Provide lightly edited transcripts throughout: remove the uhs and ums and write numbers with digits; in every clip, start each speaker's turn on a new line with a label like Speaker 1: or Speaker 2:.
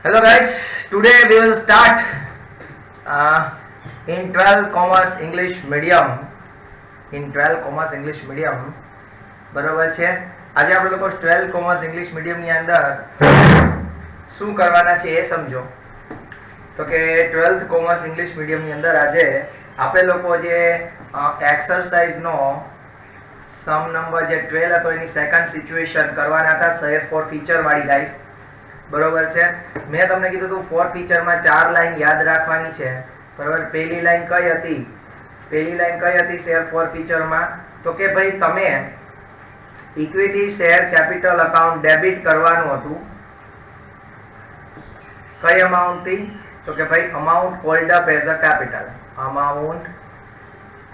Speaker 1: Hello guys, today we will start in 12 commerce English medium. In 12 commerce English medium, બરોબર છે. આજે આપણે લોકો 12 commerce English medium ની અંદર શું કરવાના છે એ સમજો. તો કે 12th commerce English medium ની અંદર આજે આપણે લોકો જે એક્સરસાઇઝ નો સમ નંબર જે 12 હતો એની સેકન્ડ સિચ્યુએશન કરવાના હતા શહેર ફોર ફીચર વાળી ગાઈસ. બરોબર છે. મેં તમને કીધું હતું ફોર ફીચરમાં 4 લાઈન યાદ રાખવાની છે. બરોબર. પહેલી લાઈન કઈ હતી શેર ફોર ફીચરમાં? તો કે ભાઈ તમે equity share capital account debit કરવાનું હતું. કઈ અમાઉન્ટ થી? તો કે ભાઈ amount cold up as a capital. Amount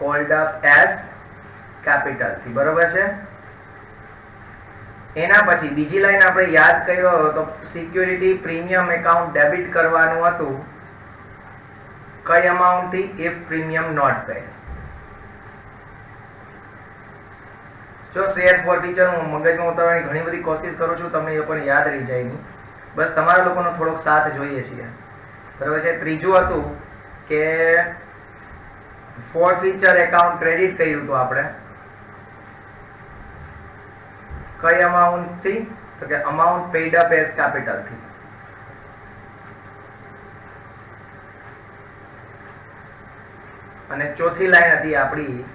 Speaker 1: cold up as capital થી. બરોબર છે. એના પછી બીજી લાઈન આપણે યાદ કર્યો તો સિક્યુરિટી પ્રીમિયમ એકાઉન્ટ ડેબિટ કરવાનું હતું. કઈ અમાઉન્ટ થી? If premium not paid. જો શેર ફોર ફીચર હું મગજમાં ઉતારવાની ઘણી બધી કોશિશ કરું છું, તમને એ લોકોને યાદ રહી જાય નહીં. બસ તમારા લોકોનો થોડોક સાથ જોઈએ છીએ. બરાબર છે. ત્રીજું હતું કે ફોર ફીચર એકાઉન્ટ ક્રેડિટ કર્યું હતું આપણે. કઈ અમાઉન્ટ થી? તો કે amount paid up as capital થી. અને ચોથી લાઈન હતી આપણી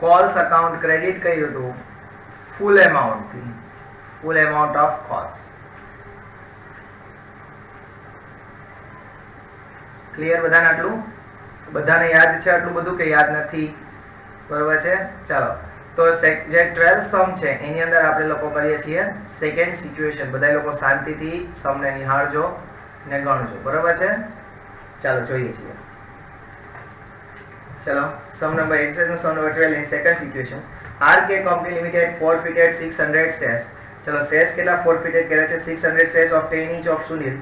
Speaker 1: કોલ્સ અકાઉન્ટ ક્રેડિટ કર્યું હતું ફૂલ એમાઉન્ટ થી. ફૂલ એમાઉન્ટ ઓફ કોલ્સ. ક્લિયર બધાને? આટલું બધાને યાદ છે? આટલું બધું કે યાદ નથી? બરોબર છે. ચાલો તો જે 12 સમ છે એની અંદર આપણે લોકો કરીએ છીએ સેકન્ડ સિચ્યુએશન. બધા લોકો શાંતિથી સમને નિહાળજો ને ગણજો. બરોબર છે. ચાલો જોઈએ છીએ. ચલો સમ નંબર એક્સરસાઇઝ નો sum number 12 in second situation. RK company limited forfeited 600 shares. ચલો શેર્સ કેટલા ફોરફિટેડ કર્યા છે? 600 shares of 10 each of Sunil.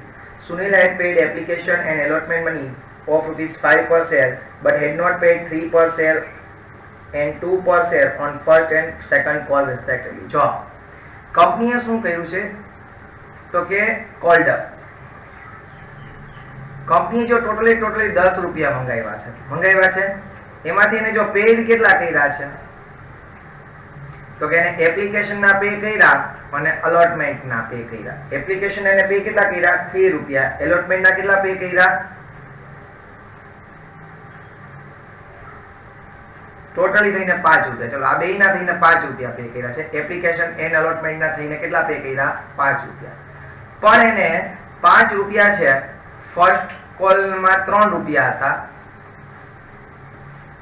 Speaker 1: Sunil had paid application and allotment money of ₹5 per share but had not paid 3 per share and 2 per share on first and second call respectively. જો કંપનીએ શું કર્યું છે? તો કે cold up. Company જો totally 10 રૂપિયા મંગાવ્યા છે એમાંથી એને જો પેડ કેટલા કર્યા છે? તો કે એને એપ્લિકેશન ના પે કર્યા અને અલોટમેન્ટ ના પે કર્યા. એપ્લિકેશન એને પે કેટલા કર્યા? 3 રૂપિયા. અલોટમેન્ટ ના કેટલા પે કર્યા? ટોટલી થઈને 5 રૂપિયા. ચલો આ બે ના થઈને 5 રૂપિયા પે કર્યા છે. એપ્લિકેશન એન્ડ અલોટમેન્ટ ના થઈને કેટલા પે કર્યા? 5 રૂપિયા. પણ એને 5 રૂપિયા છે ફર્સ્ટ કોલમાં 3 રૂપિયા હતા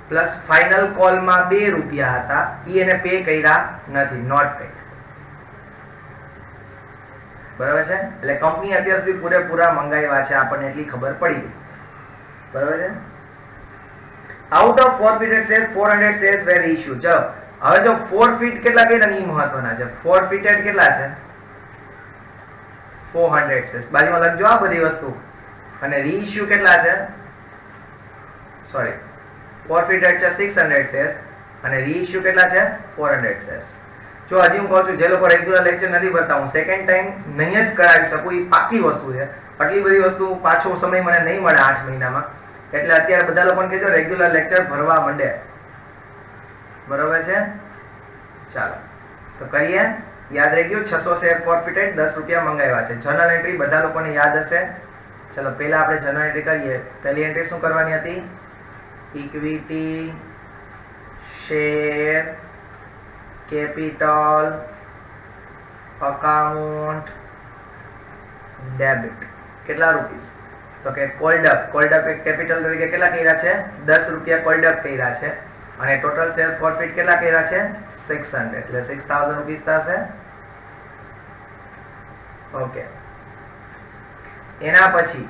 Speaker 1: પ્લસ ફાઇનલ કોલમાં 2 રૂપિયા હતા. ઈ એને પે કર્યા નથી. Not paid. બરાબર છે. એટલે કંપની અત્યાર સુધી પૂરેપૂરા મંગાવ્યા છે, આપણને એટલી ખબર પડી ગઈ. બરાબર છે. Out of forfeited share 400 shares were issue. ચલો હવે જો ફોરફિટ કેટલા કર્યા ને એ મહત્વના છે. ફોરફિટેડ કેટલા છે? 400 શેર્સ. બાજુમાં લખજો આ બધી વસ્તુ. અને રીઇશ્યુ કેટલા છે? સોરી, ફોરફિટેડ છે 600 શેર્સ અને રીઇશ્યુ કેટલા છે? 400 શેર્સ. જો હજી હું કહું છું જે લોકો રેગ્યુલર લેક્ચર નથી ભરતા, હું સેકન્ડ ટાઈમ નહીં જ કરાવી શકું. એ પાકી વસ્તુ છે. આટલી બધી વસ્તુ પાછો સમય મને નહીં મળે 8 મહિનામાં. એટલે અત્યારે બધા લોકોને કહેજો રેગ્યુલર લેક્ચર ભરવા માંડે. બરોબર છે. ચાલો તો કરીએ. યાદ રહી ગયું? 600 શેર ફોરફિટેડ 10 રૂપિયા મંગાવ્યા છે. જર્નલ એન્ટ્રી બધા લોકોને યાદ હશે. ચલો પહેલા આપણે જર્નલ એન્ટ્રી કરીએ. પહેલી એન્ટ્રી શું કરવાની હતી? Equity share capital account debit. કેટલા રૂપીસ? તો કે કોલ્ડ અપ કેપિટલ તરીકે કેટલા કર્યા છે? 10 રૂપિયા કોલ્ડ અપ કર્યા છે. અને ટોટલ શેર ફોરફિટ કેટલા કર્યા છે? 600. એટલે 6000 રૂપીસ થશે. ઓકે. એના પછી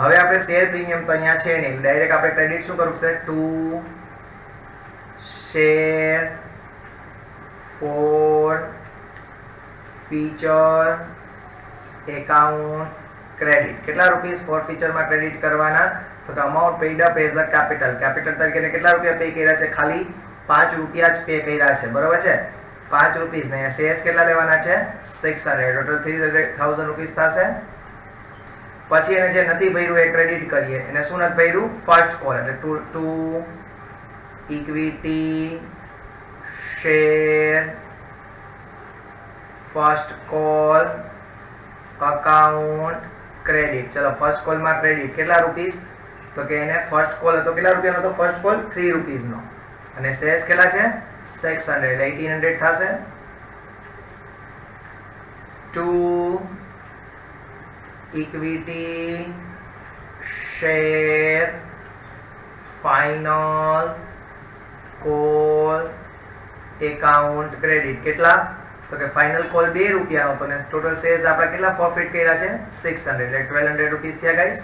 Speaker 1: હવે આપણે શેર પ્રીમિયમ તો અહીંયા છે નહીં, ડાયરેક્ટ આપણે ક્રેડિટ શું કરવું છે? To share forfeiture account credit. કેટલા રૂપીસ ફોર ફીચરમાં ક્રેડિટ કરવાના? તો કે amount paid up as a capital. Capital તરીકે કેટલા રૂપિયા પે કર્યા છે? ખાલી 5 રૂપિયા જ પે કર્યા છે. બરોબર છે. 5 રૂપીસ ને શેર્સ કેટલા લેવાના છે? 600. ટોટલ 3000 રૂપીસ થશે. પછી એને જે નથી ભર્યું એ ક્રેડિટ કરીએ. એને શું નથી ભર્યું? First call. એટલે to equity share first call account credit. ચલો ફર્સ્ટ કોલ માં ક્રેડિટ કેટલા રૂપીસ? તો કે એને ફર્સ્ટ કોલ હતો કેટલા રૂપિયાનો હતો? ફર્સ્ટ કોલ 3 રૂપીસનો અને શેર્સ કેટલા છે? 600 એટલે 1800 થશે. Two equity share final call account credit કેટલા? તો કે ફાઇનલ કોલ 2 રૂપિયાનો હતો ને ટોટલ શેર્સ આપણે કેટલા ફોરફિટ કર્યા છે? 600 એટલે 1200 રૂપીસ થયા ગાઈસ.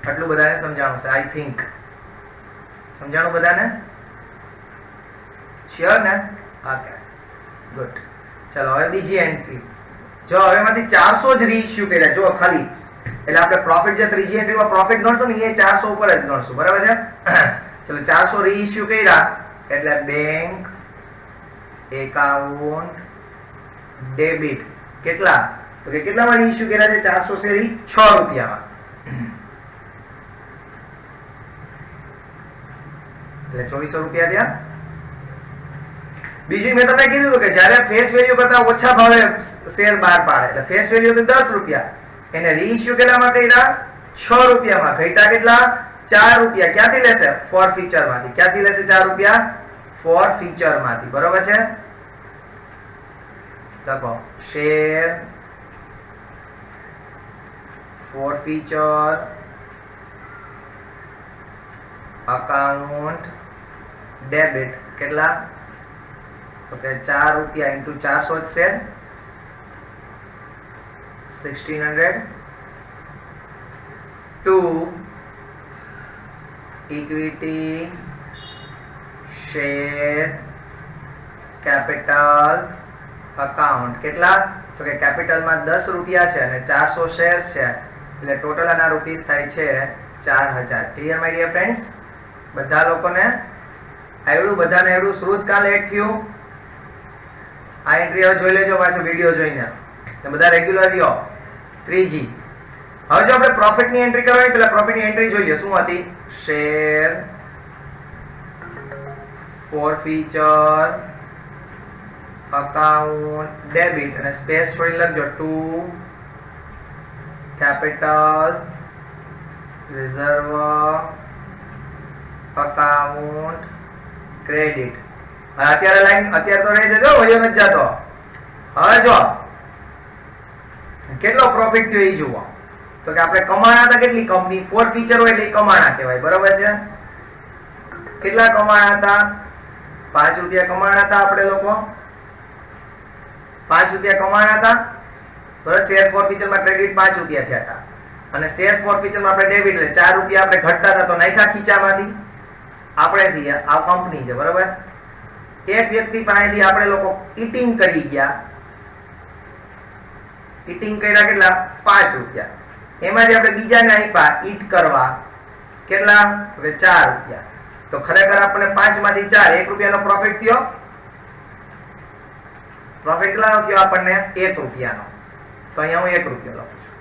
Speaker 1: આટલું બધાને સમજાણું છે આઈ થિંક. સમજાણું બધાને? શ્યોર ને? Okay good. ચલો હવે બીજી એન્ટ્રી. જો હવે માંથી 400 જ રીઇશ્યુ કર્યા. જો ખાલી એટલે આપણે પ્રોફિટ જે ત્રીજી એન્ટ્રીમાં પ્રોફિટ ગણશો ને એ 400 ઉપર જ ગણશું. બરાબર છે? ચલો 400 રીઇશ્યુ કર્યા એટલે બેંક એકાઉન્ટ ડેબિટ કેટલા? તો કે કેટલામાં રીઇશ્યુ કર્યા છે? 400 શેર 6 રૂપિયામાં. એટલે 2400 રૂપિયા થયા. બીજું મેં તમને કીધું હતું કે જ્યારે ફેસ વેલ્યુ કરતા ઓછા ભાવે શેર બહાર પાડે એટલે ફેસ વેલ્યુ તો 10 રૂપિયા એને રીઇશ્યુ કેટલામાં કર્યા? 6 રૂપિયામાં. ઘટ્યા કેટલા? 4 રૂપિયા. ક્યાંથી લેશે? ફોર ફીચર માંથી. ક્યાંથી લેશે 4 રૂપિયા? ફોર ફીચર માંથી. બરોબર છે? લખો share forfeiture account debit કેટલા? તો કે 4 રૂપિયા ઇન્ટુ 400 જ share 1600. To equity share capital account કેટલા? તો કે કેપિટલમાં 10 રૂપિયા છે અને 400 શેર્સ છે એટલે ટોટલ આના રૂપીસ થાય છે 4000. Clear my dear friends? બધા લોકોને આવડું? બધાને આવડું? શ્રુત કાલ એડ થયું? આ એન્ટ્રી હવે જોઈ લેજો પાછો વિડિયો જોઈને. બધા રેગ્યુલર રહ્યો. 3G. હવે જો આપણે પ્રોફિટની એન્ટ્રી કરવાની પહેલા પ્રોફિટની એન્ટ્રી જોઈ લે. શું હતી? Share forfeiture account debit અને સ્પેસ છોડી લખજો. To capital reserve account credit. અત્યારે લાઈન અત્યારે તો રહી જજો, વયો નથી જતો. હવે જો કેટલો પ્રોફિટ થયો એ જુઓ. તો કે આપણે કમાણા હતા કેટલી? કંપની ફોર ફીચર હોય એટલે કમાણા કહેવાય. બરોબર છે? કેટલા કમાણા હતા? 5 રૂપિયા કમાણા હતા આપણે લોકો. 5 રૂપિયા કમાણા હતા. બરાબર? શેર ફોર ફીચર માં ક્રેડિટ 5 રૂપિયા થયા હતા અને શેર ફોર ફીચર માં આપણે ડેબિટ એટલે 4 રૂપિયા આપણે ઘટતા હતા તો નાખ્યા ખીચામાંથી. આપણે છીએ આ કંપની છે. બરોબર? એક વ્યક્તિ પાસેથી આપણે લોકો ઈટિંગ કરી ગયા. ઈટિંગ કર્યા કેટલા? 5 રૂપિયા. એમાંથી આપણે બીજાને આપ્યા ઈટ કરવા કેટલા? તો કે 4 રૂપિયા. તો ખરેખર આપણે 5 માંથી 4 1 રૂપિયાનો પ્રોફિટ થયો. પ્રોફિટ કેટલાનો થયો આપણને? 1 રૂપિયાનો. તો અહીંયા હું 1 રૂપિયો લખું છું.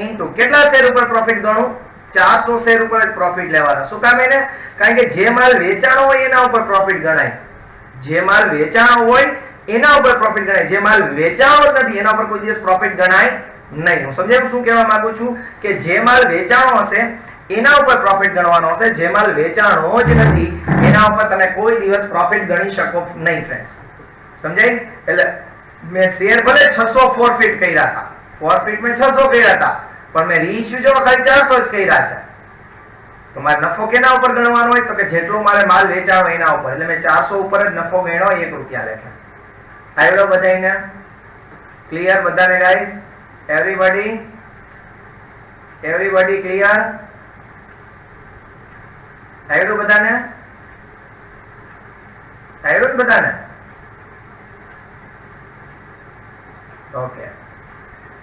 Speaker 1: ઇન્ટુ કેટલા શેર ઉપર પ્રોફિટ ગણું? 400 શેર ઉપર જ પ્રોફિટ લેવાનો. શું કામ એને? કારણ કે જે માલ વેચાણો હોય એના ઉપર પ્રોફિટ ગણાય. જે માલ વેચાણો હોય એના ઉપર પ્રોફિટ ગણાય. જે માલ વેચાણો જ નથી એના ઉપર કોઈ દિવસ પ્રોફિટ ગણાય નહીં. હું સમજાવું શું કહેવા માંગુ છું? કે જે માલ વેચાણો હશે એના ઉપર પ્રોફિટ ગણવાનો હશે. જે માલ વેચાણો જ નથી એના ઉપર તમે કોઈ દિવસ પ્રોફિટ ગણી શકો નહીં ફ્રેન્ડ્સ. સમજાય? એટલે મેં શેર ભલે 600 ફોરફિટ કર્યા હતા. ફોરફિટ મેં 600 કર્યા હતા પણ મેં રીઇશ્યુ જો ખાલી 400 જ કર્યા છે. તો મારે નફો કેના ઉપર ગણવાનો હોય? તો કે જેટલો મારે માલ વેચાણો એના ઉપર. એટલે મેં 400 ઉપર જ નફો ગણ્યો 1 રૂપિયા લેખે. આવડો બધાને? ક્લિયર બધાને ગાઈસ? Everybody clear? આવડું બધાને? આવડું બધાને? ઓકે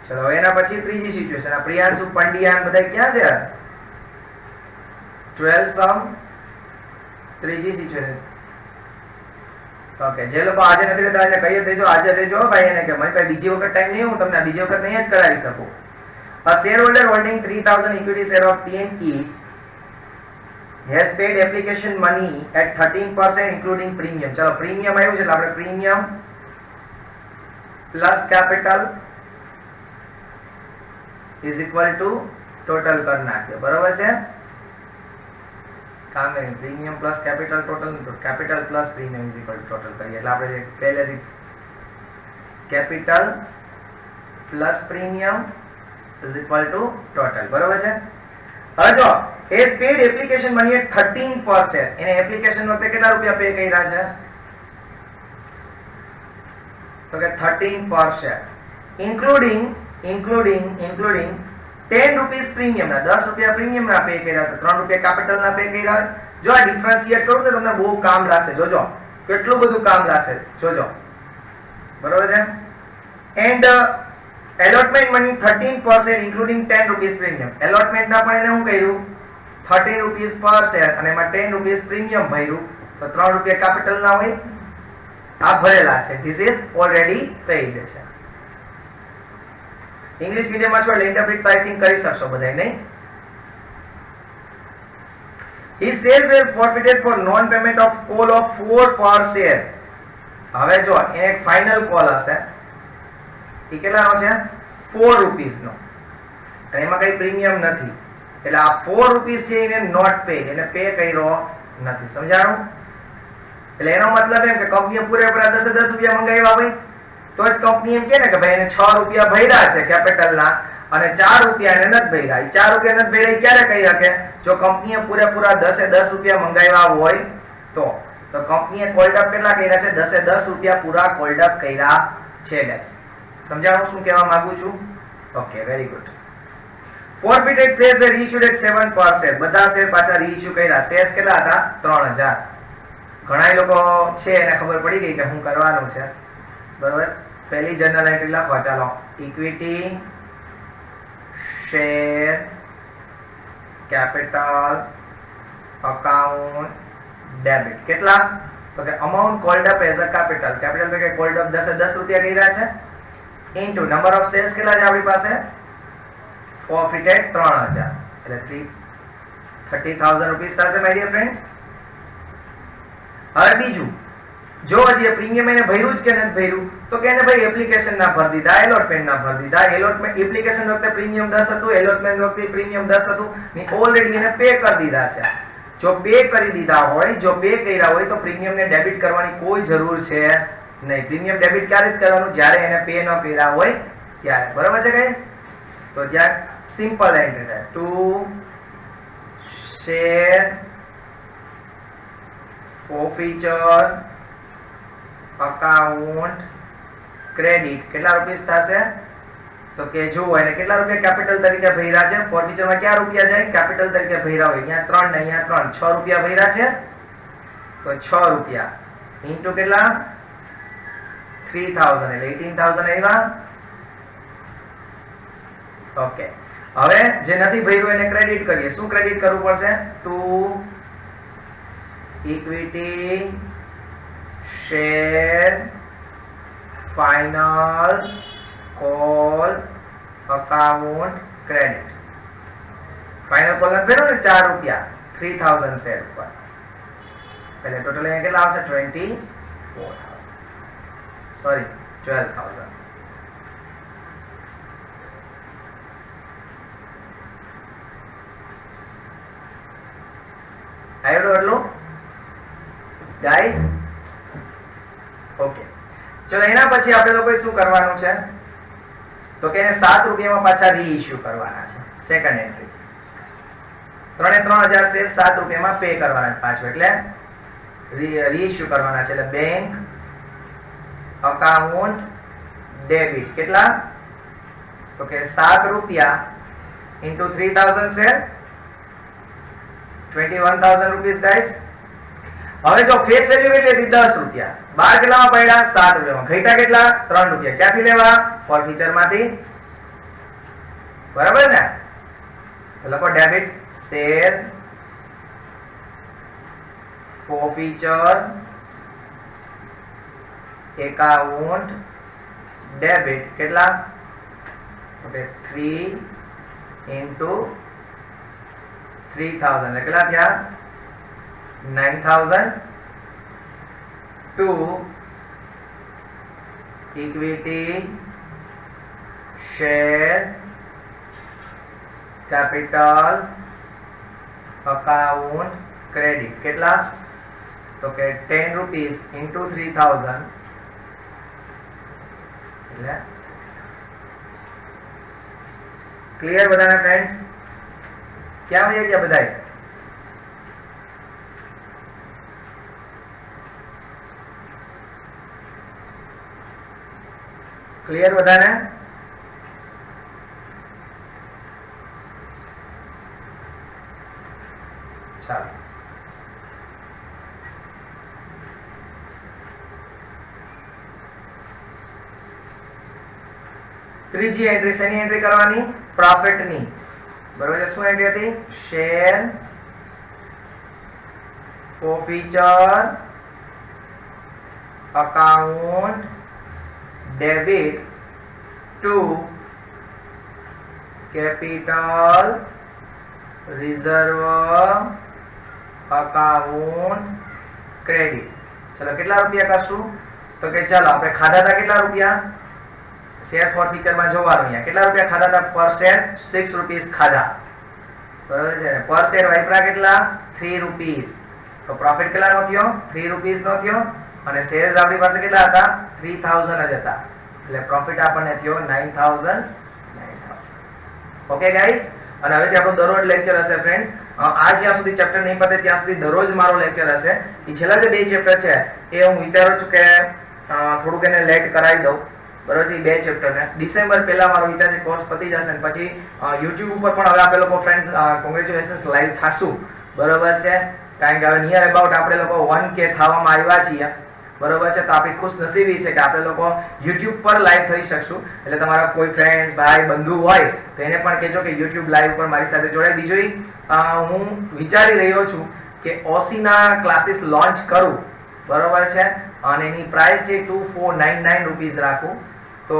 Speaker 1: ચલો એના પછી ત્રીજી સિચ્યુએશન. આ પ્રિયાંશુ પંડ્યા બધા ક્યાં છે? 12 સમ ત્રીજી સિચ્યુએશન. ઓકે, જે લોકો આજે નથી રહેતા એને કહી દેજો, આજે રહેજો ભાઈ એને કે મારી પાસે બીજી વખત ટાઈમ નહીં, હું તમને બીજી વખત નહીં જ કરાવી શકું. A shareholder holding 3000 equity share of TN each has paid application money at 13% including premium. ચલો પ્રીમિયમ આવ્યું છે એટલે આપણે premium plus capital is equal to total કરી નાખ્યો. બરોબર છે? કામ નહીં, પ્રીમિયમ પ્લસ કેપિટલ ટોટલ, તો capital plus premium is equal to total કરીએ એટલે આપણે પહેલેથી capital plus premium is equal to total. બરોબર છે? હવે જો has paid application money at 13%, એને એપ્લિકેશન વખતે કેટલા રૂપિયા પે કર્યા છે? તો કે 13%, including 10 rupees પ્રીમિયમ ના, 10 રૂપિયા પ્રીમિયમ ના પે કર્યા, તો 3 રૂપિયા કેપિટલ ના પે કર્યા. જો આ ડિફરન્શિએટ કરું તો તમને બહુ કામ લાગશે. જોજો કેટલું બધું કામ લાગશે, જોજો. બરોબર છે? And allotment money 13% including 10 rupees premium. allotment ના પણ એને શું કર્યું? 13 rupees per share અને એમાં 10 rupees premium ભર્યું, તો 3 રૂપિયા કેપિટલ ના હોય, આ ભરેલા છે. this is already paid છે. ઇંગ્લિશ મીડિયમમાં છો એટલે ઇન્ટરપ્રિટ આઈ થિંક કરી શકશો બધાય, નહીં? His shares were forfeited for non payment of call of 4 per share. હવે જો એને એક ફાઇનલ કોલ હશે, એ કેટલાનો છે? 4 રૂપીસ નો, અને એમાં કઈ પ્રીમિયમ નથી, એટલે આ 4 રૂપીસ છે એને નોટ પેડ, એને પે કર્યો નથી. સમજાણું? એટલે એનો મતલબ એમ કે કંપનીએ પૂરેપૂરા 10 રૂપિયા મંગાવ્યા હોય તો જ કંપની એમ કે ને કે ભાઈ એને 6 રૂપિયા ભર્યા છે કેપિટલના અને 4 રૂપિયા એને નથી ભર્યા. એ 4 રૂપિયા નથી ભર્યા ક્યારે કહી શકે? જો કંપનીએ પૂરેપૂરા 10 રૂપિયા મંગાવ્યા હોય તો કંપનીએ કોલ્ડ અપ કેટલા કર્યા છે? 10 રૂપિયા પૂરા કોલ્ડ અપ કર્યા છે. ગાઈસ સમજાણું શું કહેવા માંગુ છું? Okay, very good. forfeited shares were issued at 7 per share. બધા શેર પાછા રીઇશ્યુ કર્યા. શેર્સ કેટલા હતા? 3000. ઘણા લોકો છે એને ખબર પડી ગઈ કે શું કરવાનું છે. બરોબર? પહેલી જનરલ એન્ટ્રી લખવા. ચાલો, equity share capital account debit. કેટલા? તો કે amount cold up as a capital. Capital તો કે કોલ્ડ અપ 10 રૂપિયા કર્યા છે, ઇન્ટુ નંબર ઓફ શેર્સ કેટલા છે આપણી પાસે? forfeited 3000, એટલે 30,000 રૂપીસ થશે માય ડિયર ફ્રેન્ડ્સ. હવે બીજું, જો હજી પ્રીમિયમ એને ભર્યું જ કે નથી ભર્યું, તો કે એને ભાઈ એપ્લિકેશન ના ભરી દીધા, એલોટમેન્ટ ના ભરી દીધા. એલોટમેન્ટ એપ્લિકેશન વખતે પ્રીમિયમ 10 હતું, એલોટમેન્ટ વખતે પ્રીમિયમ 10 હતું, ને ઓલરેડી એને પે કરી દીધા છે. જો પે કરી દીધા હોય, જો પે કર્યા હોય તો પ્રીમિયમ ને ડેબિટ કરવાની કોઈ જરૂર છે નહીં. પ્રીમિયમ ડેબિટ ક્યારે જ કરવાનું? જ્યારે એને પે ન કર્યા હોય ત્યારે. બરોબર છે ગાઈસ? તો ત્યાં સિમ્પલ એન્ટ્રી થાય, two share forfeiture account credit. કેટલા રૂપિયા થશે? તો કે જો એને કેટલા રૂપિયા કેપિટલ તરીકે ભર્યા છે? ફોરફીચર માં ક્યાં રૂપિયા જાય? કેપિટલ તરીકે ભર્યા હોય, અહીંયા 3 ને અહીંયા 3, 6 રૂપિયા ભર્યા છે, તો 6 રૂપિયા ઇન્ટુ કેટલા? 3000 એટલે 18,000 આવ્યા. ઓકે, હવે જે નથી ભર્યું એને ક્રેડિટ કરીએ. શું ક્રેડિટ કરવું પડશે? Two equity share final call account credit. Final call નથી ભર્યો ને 4 રૂપિયા 3000 શેર ઉપર, એટલે ટોટલ અહીંયા કેટલા આવશે? 24,000, સોરી 12,000. આવ્યું એટલું ગાઈસ? ઓકે, ચલો એના પછી આપણે લોકોએ શું કરવાનું છે? તો કે એને 7 રૂપિયામાં પાછા રીઇશ્યુ કરવાના છે. સેકન્ડ એન્ટ્રી 3,000 શેર 7 રૂપિયામાં પે કરવાના પાછો, એટલે રીઇશ્યુ કરવાના છે. એટલે બેંક અકાઉન્ટ ડેબિટ. કેટલા? તો કે 7 રૂપિયા ઇન્ટુ 3000 શેર, 21,000 રૂપીસ ગાઈસ. હવે જો ફેસ વેલ્યુ કેટલી હતી? 10 રૂપિયા. 12 કેટલામાં પડ્યા? 7 રૂપિયામાં. ઘટ્યા કેટલા? 3 રૂપિયા. ક્યાંથી લેવા? ફોરફીચર માંથી. બરાબર ને? તો લખો ડેબિટ શેર ફોરફીચર એકાઉન્ટ ડેબિટ કેટલા? ઓકે 3 into 3000 એટલે કેટલા થયા? 9000 to equity share capital account credit કેટલા? તો કે 10 rupees into 3000 એટલે ક્લિયર બધાને ફ્રેન્ડ્સ? ક્યાં વહી ગયા બધાય? ક્લિયર બધાને? ચાલો ત્રીજી એન્ટ્રી શેની એન્ટ્રી કરવાની? પ્રોફિટની. બરોબર છે. શું એન્ટ્રી હતી? Share forfeiture account debit to capital reserve account credit. ચલો કેટલા રૂપિયા કરશું? તો કે ચાલો આપણે ખાધા હતા કેટલા રૂપિયા? શેર ફોરફીચર માં જોવાનું અહીંયા કેટલા રૂપિયા ખાધા હતા પર શેર? 6 રૂપીસ ખાધા. બરાબર છે. પર શેર વાપરા કેટલા? 3 રૂપીસ. તો પ્રોફિટ કેટલાનો થયો? 3 રૂપીસ નો થયો અને શેર્સ આપણી પાસે કેટલા હતા? 3000 જ હતા. એટલે પ્રોફિટ આપણને થયો 9000. Okay guys? અને હવેથી આપણો દરરોજ લેક્ચર હશે ફ્રેન્ડ્સ. આ જ્યાં સુધી ચેપ્ટર નહીં પતે ત્યાં સુધી દરરોજ મારો લેક્ચર હશે. એ છેલ્લા જે બે ચેપ્ટર છે એ હું વિચારું છું કે થોડુંક એને લેટ કરાવી દઉં. બરોબર છે. બે ચેપ્ટરને ડિસેમ્બર પહેલા મારો વિચાર છે કોર્સ પતી જશે અને પછી YouTube ઉપર પણ હવે આપણે લોકો ફ્રેન્ડ્સ કોંગ્રેચ્યુલેશન્સ લાઈવ થાશું. બરોબર છે. કારણ કે હવે નિયર અબાઉટ આપણે લોકો 1K થવામાં આવ્યા છીએ. બરોબર છે. તો આપણી ખુશનસીબી છે કે આપણે લોકો YouTube પર લાઈવ થઈ શકશું. એટલે તમારા કોઈ ફ્રેન્ડ્સ ભાઈ બંધુ હોય તો એને પણ કહેજો કે YouTube લાઈવ પર મારી સાથે જોડાય. બીજું હું વિચારી રહ્યો છું કે OC ના ક્લાસીસ લોન્ચ કરું. બરોબર છે. અને એની પ્રાઇસ છે 2499 રૂપીસ રાખું. તો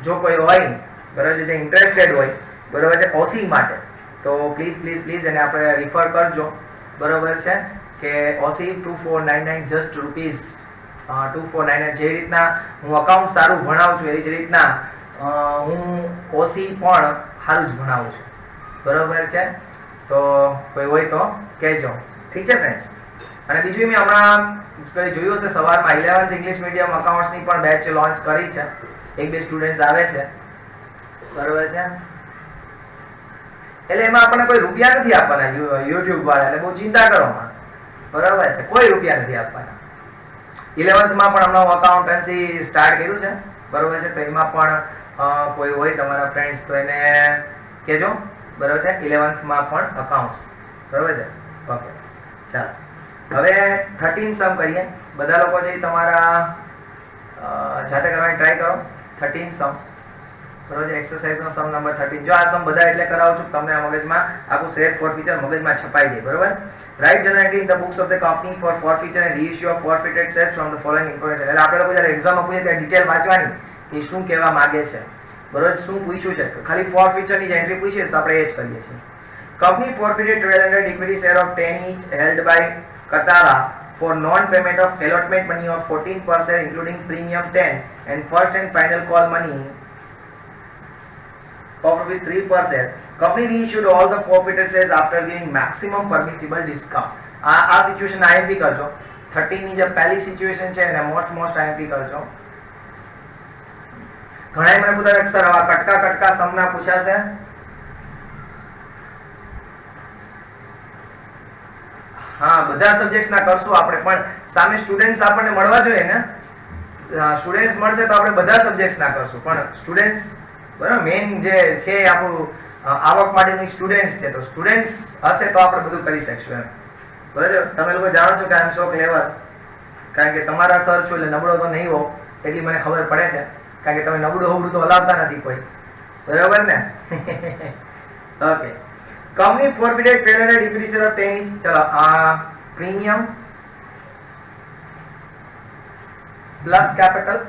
Speaker 1: જો કોઈ હોય બરોબર છે જે ઇન્ટરેસ્ટેડ હોય બરોબર છે OC માટે તો પ્લીઝ એને આપણે રિફર કરજો. બરોબર છે કે OC 2499 જસ્ટ રૂપીસ 2499. જે રીતના હું અકાઉન્ટ સારું ભણાવું છું એવી જ રીતના હું OC પણ સારું જ ભણાવું છું. બરોબર છે. તો કોઈ હોય તો કહેજો. ઠીક છે ફ્રેન્ડ્સ? અને બીજું મેં હમણાં જોયું હશે સવારમાં 11th ઇંગ્લિશ મીડિયમ અકાઉન્ટ્સની પણ બેચ લોન્ચ કરી છે. એક બે સ્ટુડન્ટ્સ આવે છે. બરોબર છે. એટલે એમાં આપણને કોઈ રૂપિયા નથી આપવાના YouTube વાળા. એટલે બહુ ચિંતા કરો માં. બરોબર છે. કોઈ રૂપિયા નથી આપવાના. 11th માં પણ હમણાં અકાઉન્ટન્સી સ્ટાર્ટ કર્યું છે. બરોબર છે. તો એમાં પણ કોઈ હોય તમારા ફ્રેન્ડ્સ તો એને કહેજો. બરોબર છે. 11th માં પણ અકાઉન્ટ્સ. બરોબર છે. ઓકે ચાલો હવે 13 સમ કરીએ. બધા લોકો છે તમારા જાતે કરવાની ટ્રાય કરો. 13 સમ. બરોબર છે. એક્સરસાઇઝ નો સમ નંબર 13. જો આ સમ બધા એટલે કરાવું છું તમને આ મગજમાં આખું શેર ફોરફીચર મગજમાં છપાઈ દે. બરોબર. Write journal entry in the books of the company for forfeiture and reissue of forfeited shares from the following information. એટલે આપણે લોકો જ્યારે એક્ઝામ આપીએ ત્યારે ડિટેલ વાંચવાની કે શું કહેવા માંગે છે. બરોબર. શું પૂછ્યું છે? ખાલી ફોરફીચરની જે એન્ટ્રી પૂછી તો આપણે એ જ કરીએ છીએ. Company forfeited 1200 equity share of 10 each held by Katara for non-payment of allotment money of 14% including premium 10 and first and final call money of rupees 3%. Company reissued all the forfeited shares after giving maximum permissible discount. આ situation IMP કરજો. 13 ની જે પહેલી situation છે એને most IMP કરજો. ઘણાય મને પૂછે સર આવા કટકા સમના પૂછાશે. હા બધા સબ્જેક્ટ્સ ના કરશું આપણે પણ સામે સ્ટુડન્ટ્સ આપણને મળવા જોઈએ ને. સ્ટુડન્ટ્સ મળશે તો આપણે બધા સબ્જેક્ટ્સ ના કરશું પણ સ્ટુડન્ટ્સ બરાબર મેઇન જે છે આપણું આવક માટેની સ્ટુડન્ટ્સ છે. તો સ્ટુડન્ટ્સ હશે તો આપણે બધું કરી શકશું એમ. બરાબર. તમે લોકો જાણો છો કે આઈ એમ સો ક્લેવર. કારણ કે તમારા સર છો એટલે નબળો તો નહીં હો એટલી મને ખબર પડે છે. કારણ કે તમે નબળું તો હલાવતા નથી કોઈ. બરાબર ને? Okay. Company forfeited 1200 equity share of 10 each. ચલો આ premium plus capital